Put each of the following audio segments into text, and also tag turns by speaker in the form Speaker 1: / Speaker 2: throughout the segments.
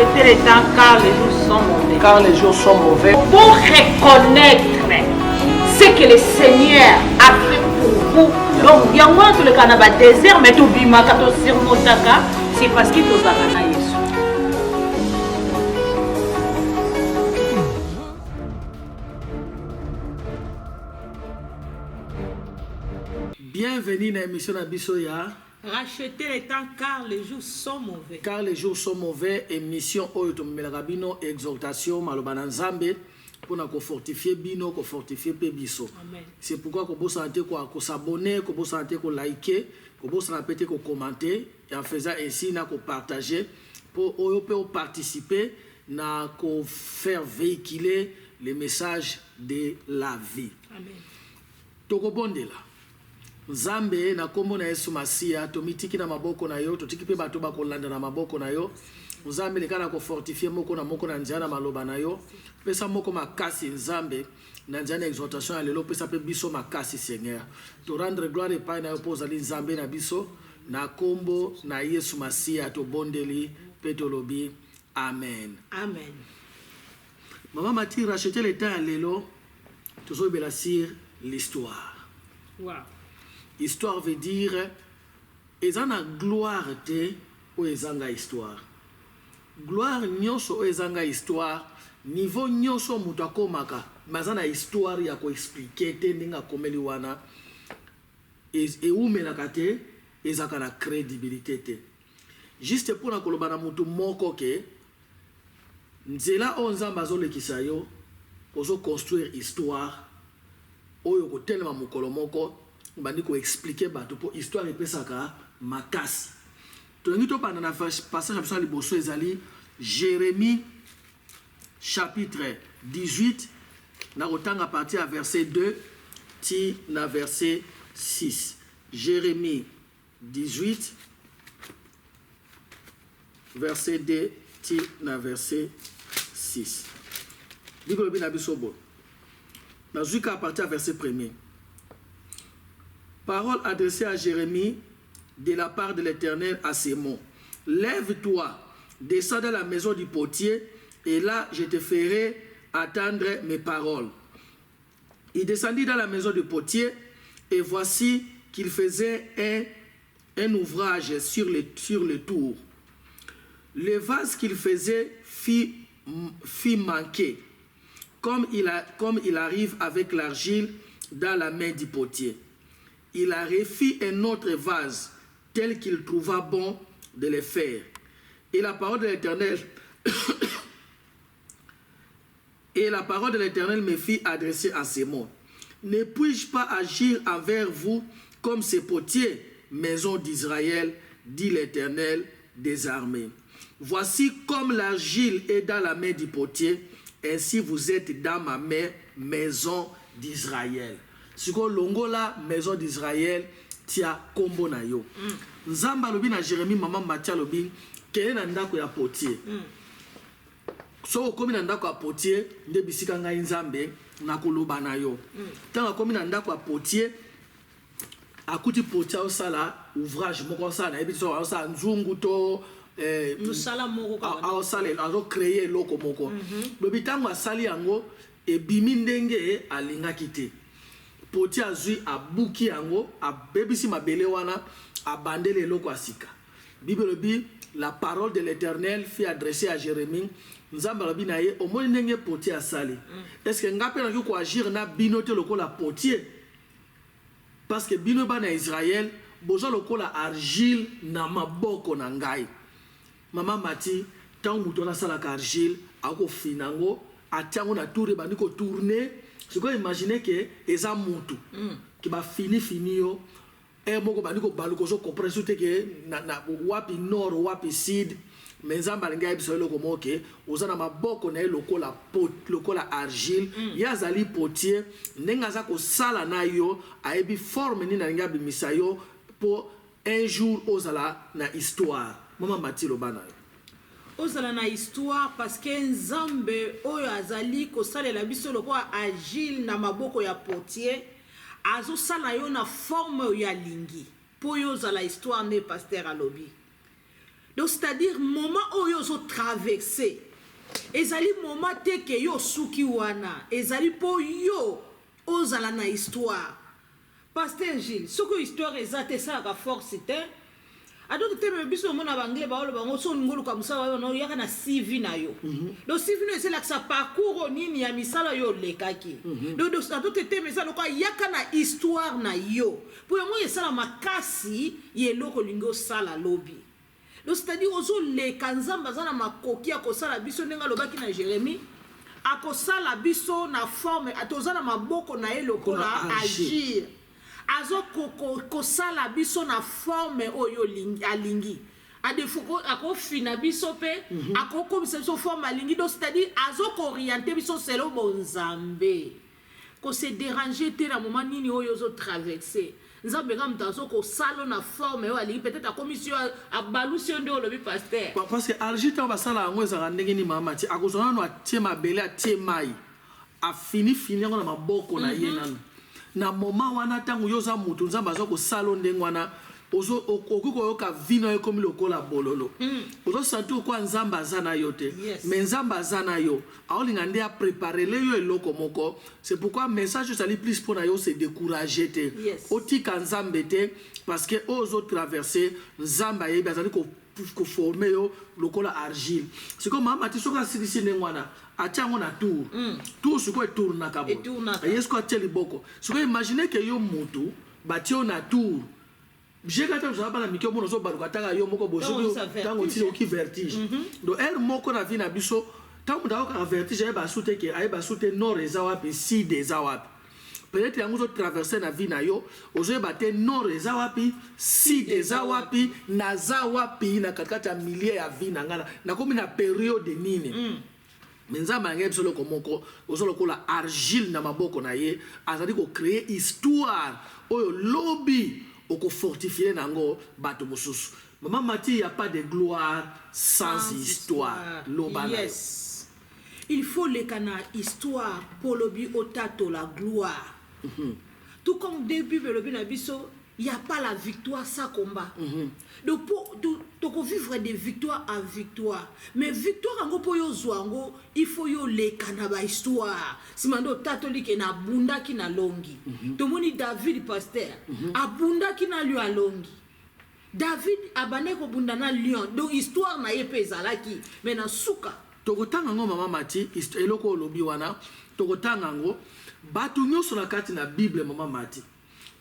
Speaker 1: Rachetez les temps car les jours sont mauvais.
Speaker 2: Car les jours sont mauvais.
Speaker 1: Pour reconnaître ce que le Seigneur a fait pour vous. Donc, il y a moins que le Canada désert, mais tout bima kato sirmotaka, c'est parce qu'il vous a gagné.
Speaker 2: Bienvenue dans l'émission Abisoya.
Speaker 1: Rachetez les temps car les jours sont mauvais.
Speaker 2: Car les jours sont mauvais. Émission Oyotomelagabino, exhortation, malobana nzambe. Pour nous fortifier bino, pour fortifier pebiso. C'est pourquoi vous santé quoi, s'abonner, vous santé quoi liker, vous santé quoi commenter et en faisant ainsi na partager pour participer na faire véhiculer les messages de la vie.
Speaker 1: Amen.
Speaker 2: Toko bondela. Nzambe na kombo na Yesu Masia tomitiki na maboko na yo totiki pe bato ba kolanda na maboko na yo. Nzambe lekana ko fortifier moko na nzana maloba na yo. Pesa moko makasi nzambe na nzana exhortation ya lelo pesa pe biso makasi Seigneur. To rendre gloire et paix na yo poza li nzambe na biso na kombo na Yesu Masia to bondeli petolobi. Amen.
Speaker 1: Amen.
Speaker 2: Maman Mati racheter le temps lelo toujours belasir l'histoire.
Speaker 1: Wow.
Speaker 2: Histoire veut dire ezana gloire te o ezanga histoire. Gloire nyonso o ezanga histoire niveau nyonso mutu akomaka mazana histoire ya ko expliquer te ndinga komeli wana eumelaka te ezaka na crédibilité te. Juste pour na koloba na mutu moko ke nzela o nzamba azolekisa yo ozo construire histoire oyo kotelema mokolo moko bandi ko expliquer bato pour histoire epesaka makasi. Tolingi to panda na passage à la liboso ezali Jérémie chapitre 18 na otanga partir à verset 2 ti na verset 6. Jérémie 18 verset 2 ti na verset 6. Bible bi na bisobo. Na zuka à partir à verset 1er. Parole adressée à Jérémie de la part de l'Éternel à ces mots. Lève-toi, descends dans la maison du potier, et là je te ferai attendre mes paroles. Il descendit dans la maison du potier, et voici qu'il faisait un ouvrage sur le tour. Le vase qu'il faisait fit manquer, comme il arrive avec l'argile dans la main du potier. Il a refait un autre vase tel qu'il trouva bon de le faire. Et la parole de l'Éternel me fit adresser à ces mots. Ne puis-je pas agir envers vous comme ces potiers, maison d'Israël, dit l'Éternel des armées. Voici comme l'argile est dans la main du potier, ainsi vous êtes dans ma main, maison d'Israël. Siko longola maison d'Israël tia kombo na yo. Nzamba lobi na Jérémie maman Matia lobi kele na ndako ya potier. So komi na ndako ya potier nde bisika ngai nzambe na koloba na yo. Tanga komi na ndako ya potier akuti potier osala ouvrage moko sala na ebiso osala nzungu to
Speaker 1: musala moko ka
Speaker 2: osala azo créer loko moko. Lobi tango asali yango ebimi ndenge alingaki te. Poti azui abuki yango abebisi mabele wana abandele loko asika. Bible bi la parole de l'Éternel fut adressée à Jérémie. Nzamba lobi na ye omoni ndenge poti asali. Est-ce que ngape na ko agir na binote lokola potier? Parce que bino ba na Israël bozo lokola argile na maboko na ngai. Mama Mati tangu muto na sala ka argile ako finango atiango na tour bandi ko tourner. Je peux imaginer que les amutu qui va fini yo et moko bandi ko baluko so comprendre que na wapi nord wapi sud mais nzamba linga biso loko moke ozana maboko na lokola pot lokola argile yazali potier nenga za ko sala na yo ayebi forme ni na linga bimisa yo pour un jour ozala na histoire mama Matilo bana
Speaker 1: ozala na histoire parce que nzambe oyo azali kosalela biso lokola agile na maboko ya potier azosala yo na forme ya lingi po yo ozala histoire ne pasteur alobi
Speaker 3: Donc c'est-à-dire moment où yo traversé ezali moment te ke yo suki wana ezali po yo ozala na histoire. Pasteur Gilles, ce que histoire ezate ça ka force te adoko te me biso mona bangle ba olo bango so ngolu ka musala no yaka na CV na yo. Donc CV no c'est là que ça parcours nini ya misala yo lekaki. Donc adoko te me ça no ka yaka na histoire na yo. Pour moi yesala makasi yeloko lingo sala lobby. Donc c'est-à-dire ozo le kanzamba zana makoki akosala biso nenga lobaki na Jérémie akosala biso na forme atozana maboko na ye lokola agir. Azo kosala biso na forme oyo alingi adefoko akofina biso pe akokomisa biso forme alingi. Donc c'est-à-dire azo orienter biso selo bonzambe ko se déranger te na moment nini oyo zo traverser nzambe nga mtazo ko salo na forme oyo alingi peut-être a commission a balusi ndo lobi pasteur
Speaker 2: parce que argite ba sala ngo ezaka ndenge ni mama ti akozona no atie mabele atie mai a fini ngo na maboko na ye nana na moment wana tango yoza mutu nzamba zo ko salo ndengwana ozo okuko yoka vino ekomi lokola bololo ozo santu ko nzamba zana yote mais nzamba zana yo aolinga nde a préparer le yo eloko moko. C'est pourquoi message sali plus pour na yo se décourager te otika nzambe te parce que aux autres traverser nzamba ye bazali ko former yo lokola argile. C'est comme mama tisoka silisi ndengwana atiango na tour tour suko tour na kabo yesko ateli boko suko imaginer que yo mutu batio na tour j'ai quand même ça pas la mikio mono so baruka taka yo moko boso tango ti oki vertige donc er moko na vie na biso tango da ka vertige e ba soute ke ai ba soute nord ezawapi sud ezawapi peut-être yango zo traverser na vie na yo ozo ba te nord ezawapi sud ezawapi na zawapi na katikati ya milliers ya vie na ngana na komi na période nini Menzamba ngebe solo komoko ozolo kola argile na maboko na ye azali ko créer histoire oyo lobby oko fortifier nango bato mosusu. Maman Mati, il n'y a pas de gloire sans histoire.
Speaker 3: Yes. Il faut les cana histoire pour lobby otato la gloire. Tout comme début de lobby nabiso, il n'y a pas la victoire sans combat. Donc pour vivre des victoires en victoire. Mais victoire en pour yo zwango, il faut yo le kanaba histoire. Si mando tatolike na bunda ki na longi. To moni David pasteur, abunda ki na lui a longi. David abane ko bunda na lion. Donc histoire na yepe ezalaki, mais na suka.
Speaker 2: Tokotanga ngo mama Mati, eloko lobi wana, tokotanga ngo batu nyoso na kati na Bible mama Mati.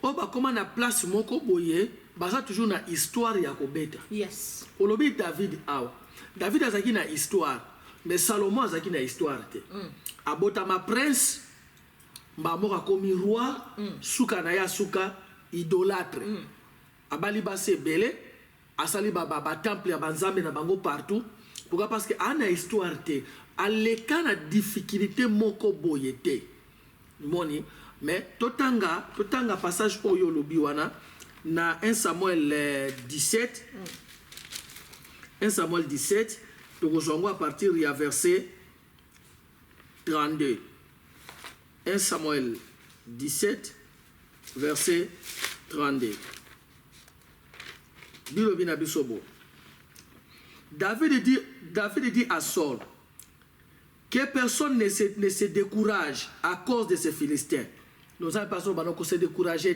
Speaker 2: O ba koma na place moko boye, baza toujours na histoire ya kobeta.
Speaker 3: Yes.
Speaker 2: Olobi David awa. David azaki na histoire, mais Salomon azaki na histoire te. Abota ma prince, mbamoka komi roi, suka na ya suka idolâtre. Abali base belé, asali baba temple ya banzambe na bango partout. Pourquoi? Parce que ana histoire te, aleka na difficulté moko boye te. Moni, mais totanga passage oyo lobi wana na 1 Samuel 17. 1 Samuel 17, nous à partir du verset 32. 1 Samuel 17, verset 32. David dit à Saul que personne ne se décourage à cause de ces Philistins. Nous avons personne qui se décourage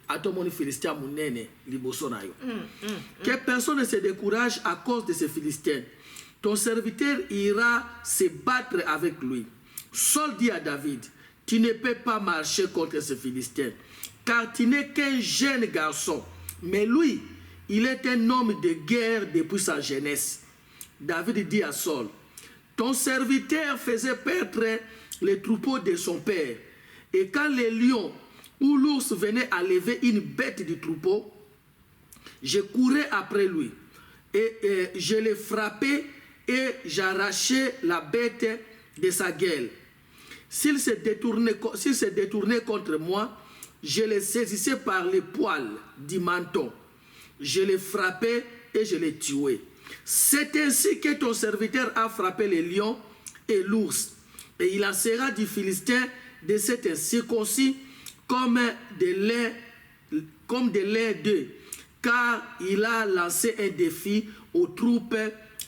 Speaker 2: à tout le monde Philistin mounene liboso na yo. Que personne ne se décourage à cause de ces Philistins. Ton serviteur ira se battre avec lui. Saul dit à David, tu ne peux pas marcher contre ces Philistins, car tu n'es qu'un jeune garçon. Mais lui, il est un homme de guerre depuis sa jeunesse. David dit à Saul, ton serviteur faisait perdre les troupeaux de son père. Et quand les lions ou l'ours venaient à lever une bête du troupeau, je courais après lui. Et je le frappais et j'arrachais la bête de sa gueule. S'il se détournait contre moi, je le saisissais par les poils du menton. Je le frappais et je le tuais. C'est ainsi que ton serviteur a frappé les lions et l'ours. Et il en sera du Philistin de cet circoncis comme de l'air d'eux. car il a lancé un défi aux troupes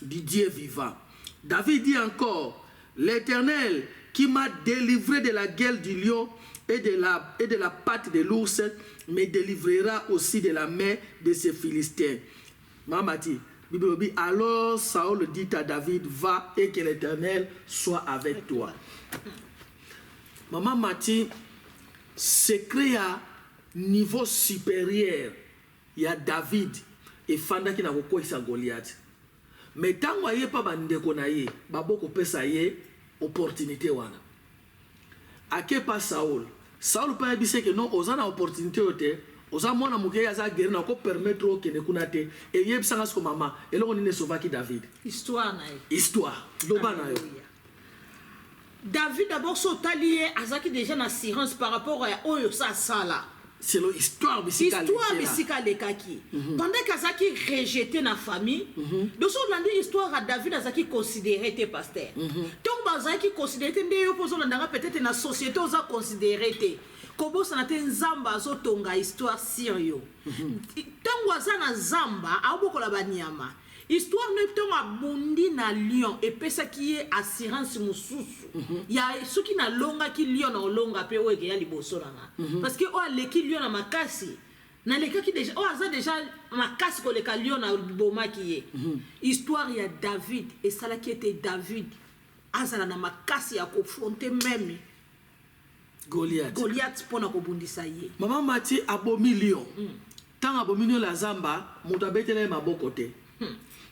Speaker 2: du Dieu vivant. David dit encore, l'Éternel qui m'a délivré de la gueule du lion et de la patte de l'ours me délivrera aussi de la main de ces Philistins. Mamati, Bible dit, alors Saül dit à David, va et que l'Éternel soit avec toi. Maman Mati, secret à niveau supérieur, il y a David et Fanda qui n'a pas quoi Goliath. Mais tant que vous pas bandeko na ye, baboko pesa ye opportunité wana. Ake pas Saul. Saul pas dit que non, osana opportunité ote, osa mwana muke ya za guerre na ko permettre o kene kunate et yeb sanga sko mama, et là on ne sauva qui David.
Speaker 3: Histoire na ye.
Speaker 2: Histoire. Loba na yo.
Speaker 3: David d'abord s'otalié azaki déjà une assurance par rapport à oyo sa sala.
Speaker 2: C'est l'histoire bisikale.
Speaker 3: Histoire bisikale kaki. Pendant qu'azaki rejeté na famille, donc on a dit histoire à David azaki considéré était pasteur. Donc bazaki considéré ndé yo pozo ndanga peut-être na société oza considéré té. Kobo sana te nzamba zo tonga histoire sur yo. Tango azana nzamba abokola banyama. Histoire ne tonga bondi na lion et pesa qui est assurance mususu. Ya ceux qui na longa qui lion na longa pe oye ya liboso na. Parce que o aleki lion na makasi. Na leka ki déjà o aza déjà makasi ko leka lion na boma qui est. Histoire ya David et ça là qui était David. Azala na makasi ya confronter même
Speaker 2: Goliath.
Speaker 3: Goliath pona ko bundisa ye.
Speaker 2: Maman Mati abomi lion. Tant abomi lion la zamba, muta betele maboko te.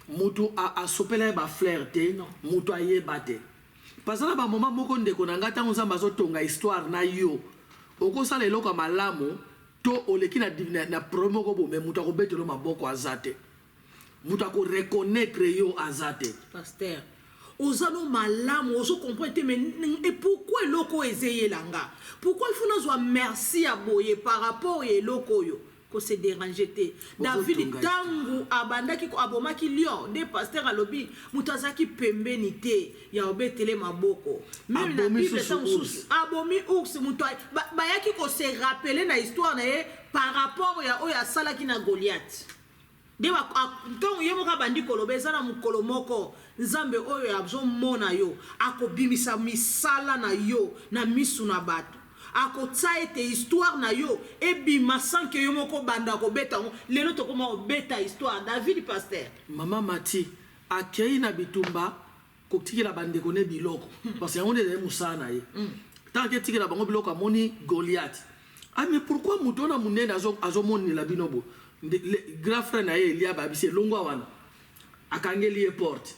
Speaker 2: Mutu a sopela ba fleur te, mutu a ye bate. Parce que ba moment moko ndeko na ngata nzamba zo tonga histoire na yo. Oko sala eloko malamu to oleki na promo ko bo me mutu ko betelo maboko azate. Mutu ko reconnaître yo azate.
Speaker 3: Pasteur, ozano malamu ozo comprendre mais et pourquoi loko ezeye langa? Pourquoi il faut nous merci à boye par rapport et loko yo? Ko se déranger te. David tangu abandaki ko abomaki lion de pasteur alobi mutazaki pembeni te ya obetele maboko. Même la Bible sous abomi ours mutoy bayaki ko se rappeler na histoire na ye par rapport ya oya salaki na Goliath. De ba ntongo yemo ka bandi kolobeza na mukolo moko nzambe oyo abzo mona yo akobimisa misala na yo na misu na bato. Akotsa ete histoire na yo ebima sans que yo moko banda ko beta lelo to koma beta histoire David pasteur.
Speaker 2: Maman Mati akei na bitumba ko tikila bande ko ne biloko parce que on est musana ye. Tant que tikila bango biloko amoni Goliath. Ah mais pourquoi mutona munene azo moni la binobo? Le grand frère na ye Elia babise longwa wana. Akangeli e porte.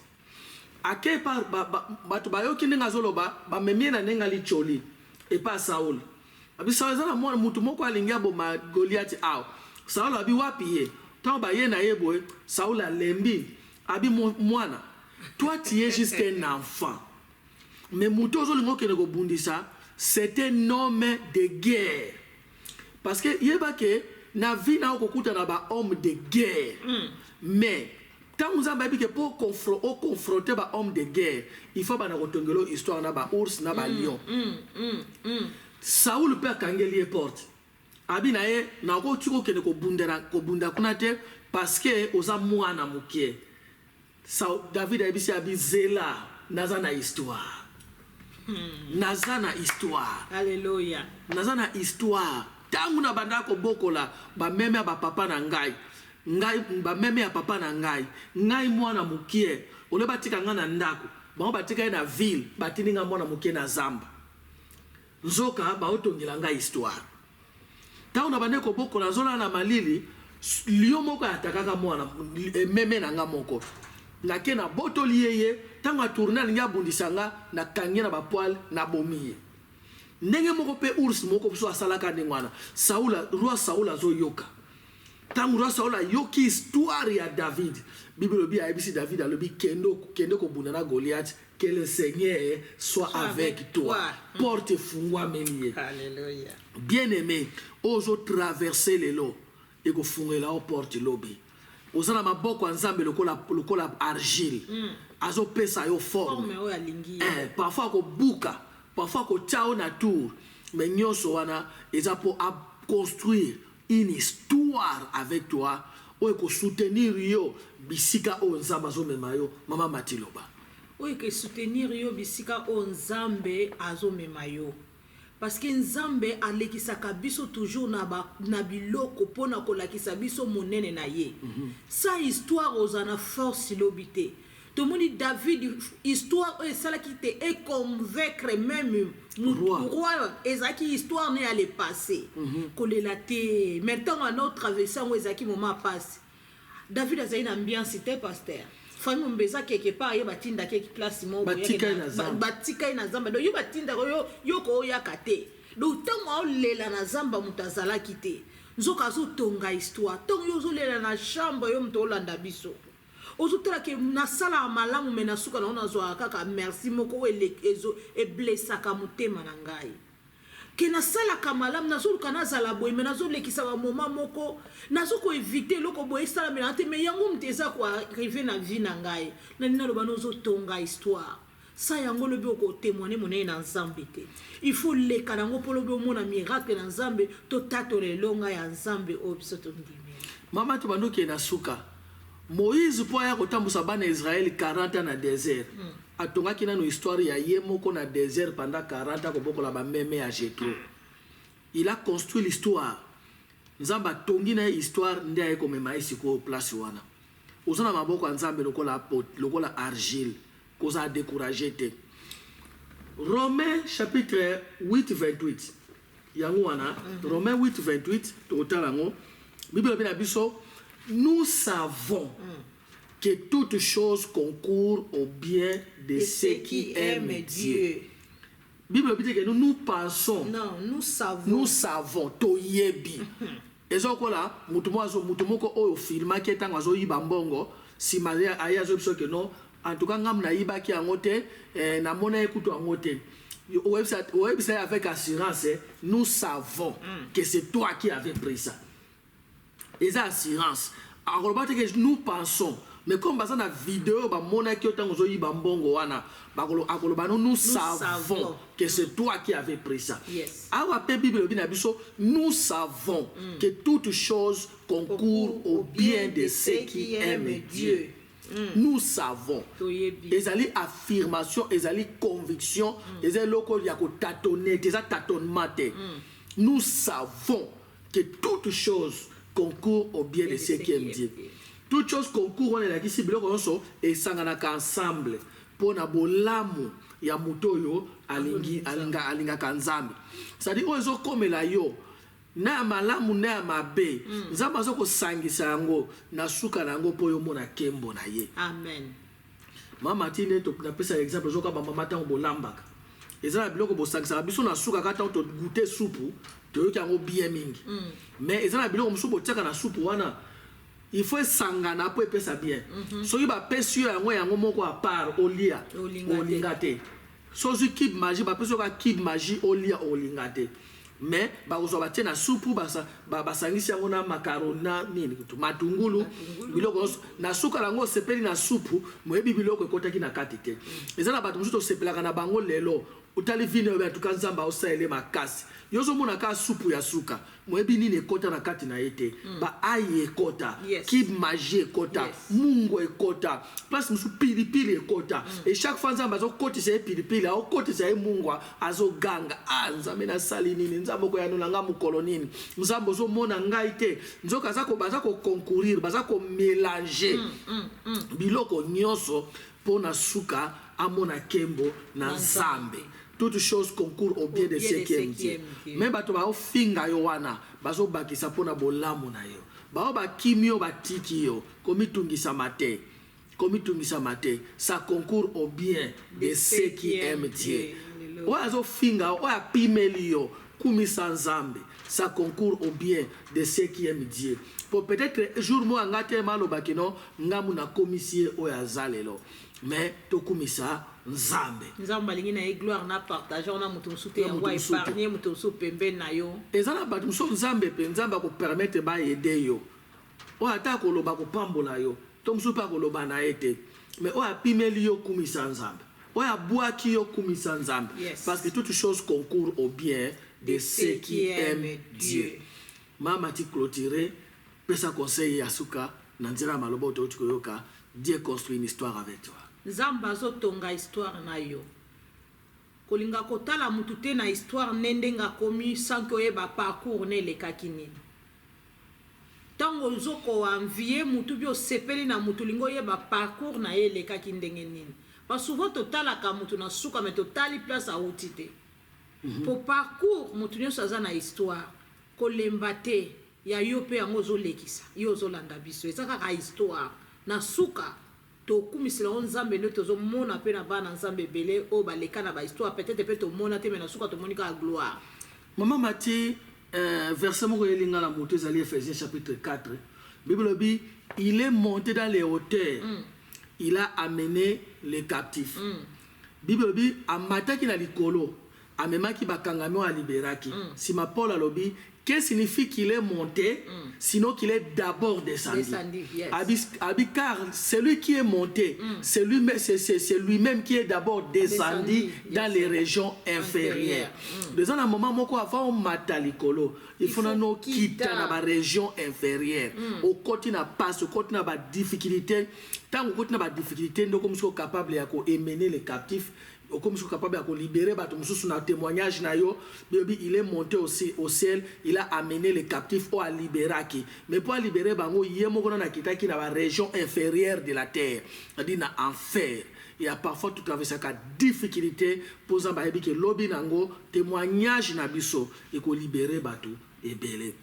Speaker 2: Akei par batu bayo kinenga zoloba ba memie na nengali choli. Et pas Saul. Abi Saul zana mwana mutu moko alingia bo ma Goliath aw. Saul abi wapi ye? Tant ba ye na ye boy, Saul a lembi. Abi mwana. Toi tu es juste un enfant. Mais mutu ozo lingo kene ko bundisa, c'est un homme de guerre. Parce que yeba ke na vie na okokuta na ba homme de guerre. Mais tant vous avez que pour confronter ba homme de guerre, il faut ba na kotongelo histoire na ba ours na ba lion. Saul peut kangeli porte. Abi na ye na ko tiko kene ko bunda kuna te parce que oza mwana mukie. David a bisi abi zela nazana histoire. Nazana histoire.
Speaker 3: Alléluia.
Speaker 2: Nazana histoire. Tangu na banda ko bokola ba meme ba papa na ngai. Ngai ba meme ya papa na ngai mwana mukie ole batika nga na ndako ba batika na ville batini nga mwana mukie na zamba nzoka ba otongela nga histoire ta una bande ko boko na zola na malili lion moko atakaka mwana meme na nga moko na ke na boto liye tanga tourner nga bundisanga na kangena ba poil na bomiye ndenge moko pe ours moko so asalaka ndengwana roi Saul azo yoka. Tant que Saul a yoki histoire ya David, Bible bi a ebisi David a lobi kendo ko bunana Goliath, que le Seigneur soit avec toi. Porte fungwa meniye.
Speaker 3: Alléluia.
Speaker 2: Bien-aimé, ozo traverser les lots et ko fungela o porte lobi. Ozana maboko nzambe lokola argile. Azo pesa yo forme. Parfois ko buka, parfois ko chao na tour, mais nyoso wana eza po a construire une histoire avec toi oyo ko soutenir yo bisika o nzamba zo mema yo mama Matiloba.
Speaker 3: oyo ke soutenir yo bisika o nzambe azomema yo parce que nzambe alekisaka biso toujours na biloko mpona kolakisa biso monene na ye sa histoire ozana force lobité tomoni David histoire esalaki te e convaincre même roi ezaki histoire ne allait passer kolela te maintenant à notre traversée ngo ezaki moment passe David azali na ambiance te pasteur famille mbeza quelque part yo batinda quelque place mo batika na zamba donc yo batinda yo ko yakate donc tango lela na zamba mutazala kite nzoka zo tonga histoire tongo yo zo lela na chambre yo mto landa biso ozotala ke na sala malamu mena suka na ona zo kaka merci moko ezo e blessaka mutema na ngai ke na sala kamalamu nazoluka nazala boye me nazolekisa ba moment moko nazoko éviter loko boye sala mena te me yango mteza ko arriver na vie na ngai na nina loba nozotonga histoire sa yango lobi oko témoigner monene na nzambe te il faut leka nango po lobi omona miracle na nzambe to tato lelonga ya nzambe o biso to ndimi
Speaker 2: mama to bandoki na suka Moïse po ya kotambusa bana Israël 40 ans na désert atongaki na no histoire ya ye moko na désert pendant 40 ans kobokola ba meme ya Jétro. Il a construit l'histoire. Nzamba tongi na histoire ndia eko mema isiko place wana. Ozana maboko ya Nzambe lokola argile koza décourager te. Romains chapitre 8:28. Yango wana Romains 8:28 totala ngo Bible bina biso nous savons que toutes choses concourent au bien de ceux qui aiment Dieu. Bible dit que nous pensons.
Speaker 3: Non, nous savons.
Speaker 2: Nous savons. Toyebi. Ezokola mutumoko oyo filma ki etango azo yiba mbongo si maria aya zo biso que non en tout cas ngam na yiba ki angote na mona ekuto angote. Website avec assurance nous savons que c'est toi qui avais pris ça. Et ça assurance. Alors que nous pensons mais comme dans la vidéo ba mona ki otango zo yiba mbongo wana nous savons que c'est toi qui avais pris ça.
Speaker 3: Yes.
Speaker 2: Nous savons que toutes choses concourent au bien de ceux qui aiment Dieu. Nous savons. Ezali affirmation, ezali conviction, ezali loko ya ko tâtonner, ezali tâtonnement. Nous savons que toutes choses concourent au bien de ceux qui aiment Dieu. Toutes choses concourent, on est là ici, et sanganaka ensemble pour na bolamu ya mutoyo alinga kanzambi. C'est-à-dire ozo komela yo na malamu na mabe nzamba zo ko sangisa yango na suka nango po yo mona kembo na ye.
Speaker 3: Amen.
Speaker 2: Mama tine to na pesa exemple zo ka mama tango bolambaka. Ezala biloko bo sangisa biso na suka kata to goûter soupe to yo kango bien mingi. Mais ezala biloko musubo tsaka na soupe wana il faut sangana pour pesa bien. So you ba pesio yango moko a part olia olingate. So you keep magie ba peso ka keep magie olia olingate. Mais ba ozo ba tena soupu ba sangisi yango na macarona nini to matungulu biloko na suka lango sepeli na soupu moyebi biloko ekotaki na katite. Ezana ba musuto sepelaka na bango lelo utali vino ya tukanzamba osaele makasi. Yozo mona ka soupu ya suka moyebi nini ekota na kati na ete ba aye ekota kib magie ekota mungo ekota place musu pilipili ekota et chaque fois nzamba zo kotisa pilipili au kotisa mungwa azo ganga nzambe na sali nini nzambo ko yanula nga mukolo nini nzambo zo mona ngai te nzoka zako bazako concourir bazako mélanger biloko nyonso pona suka amona kembo na nzambe. Toutes choses concourent au bien de ceux qui aiment Dieu. Même bato ba ofinga yo wana bazo bakisa pona bolamu na yo. Ba ba kimio batiki yo komitungisa mate. Ça concourt au bien de ceux qui aiment Dieu. Oazo finga oa pimelio kumisa nzambe. Ça concourt au bien de ceux qui aiment Dieu. Pour peut-être jour mo ngate malo bakino ngamu na komisie oya zalelo. Mais tokumisa nzambe
Speaker 3: alingi na gloire na partager na mutu soute yango épargner mutu so pembe na yo
Speaker 2: ezala ba muso nzambe pe nzamba ko permettre ba aider yo o ata ko loba ko pambola yo to muso pa ko loba na ete mais o apimeli yo kumisa nzambe o ya boaki yo kumisa nzambe parce que toutes choses concourent au bien de ceux qui aiment Dieu. Mama ti clôturer pesa conseil ya suka Nanzela maloba ototi koyoka, Dieu construit une histoire avec toi.
Speaker 3: Nzamba zotonga histoire na yo. Kolinga kotala mutu te na histoire nendenga komi sans que oyeba parcours ne lekaki nini. Tango zoko envier mutu bio sepeli na mutu lingo yeba parcours na ye lekaki ndenge nini. Parce souvent totala ka mutu na suka mais totali place a outité. Pour parcours mutu nyonso aza na histoire. Kolemba te ya yo pe yango zo lekisa. Yo zo landa biso. Ezaka ka histoire na suka. To kumisila nzambe no tozo mona pe na bana nzambe belé o ba leka na ba histoire peut-être peut to mona te mais na suka to monika la gloire.
Speaker 2: Maman Mathie verset moko yelinga na moto ezali Ephésiens chapitre 4. Bible dit il est monté dans les hauteurs. Il a amené les captifs. Bible dit amataki na likolo amemaki bakangami a liberaki. Si ma Paul alobi qu'est-ce qui signifie qu'il est monté, sinon qu'il est d'abord descendu. Yes. Car celui qui est monté, c'est lui-même qui est d'abord descendu dans les régions inférieures. Dans un moment, avant matalikolo, il faut nous quitter dans la région inférieure. Au côté n'a pas, au côté n'a pas de difficulté. Tant au côté n'a pas de difficulté, nous sommes capables d'émener les captifs. Comme je suis capable de libérer, témoignage, il est monté aussi au ciel, il a amené les captifs à libérer. Mais pour libérer, il y a une région inférieure de la terre, c'est-à-dire dans l'enfer. Il y a parfois tout avec cette difficulté pour que lobby nango témoignage nabiso et que libérer bateau et belé.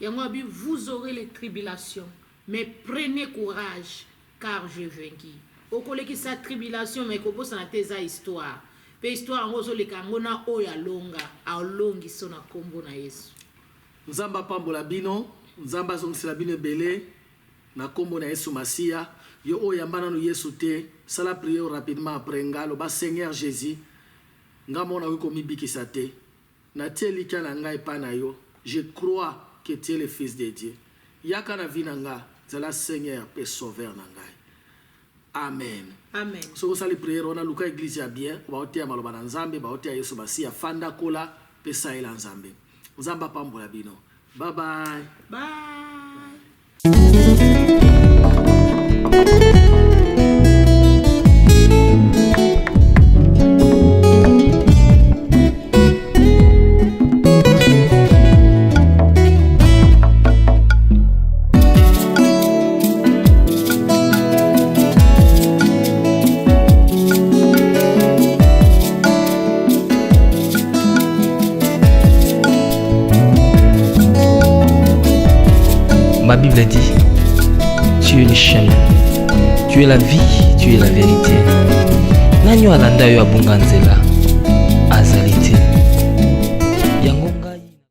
Speaker 3: Vous aurez les tribulations, mais prenez courage, car j'ai vaincu. Au collègue sa tribulation, mais qu'on pose dans tes histoire. Pe histoire ngozo lekangona oya longa alongi sona kombo na Yesu.
Speaker 2: Nzamba pambola bino, nzamba zongisela bino belé na kombo na Yesu Masia. Yo oya mbana no Yesu te, sala prière rapidement après ngalo ba Seigneur Jésus. Ngamo na wiko mibikisa te. Na tie lika na ngai pa na yo. Je crois que tu es le fils de Dieu. Yaka na vi na nga, zala Seigneur pe sauveur na ngai. Amen.
Speaker 3: Amen.
Speaker 2: So sali prière on a luka église ya bien, ba otia maloba na Nzambe, ba otia Yesu Masia fanda kola pesa ila Nzambe. Nzamba pambola bino. Bye bye.
Speaker 3: Bye.
Speaker 4: Ma Bible dit, tu es le chemin, tu es la vie, tu es la vérité. Nanyo alanda yo abunga nzela azalite.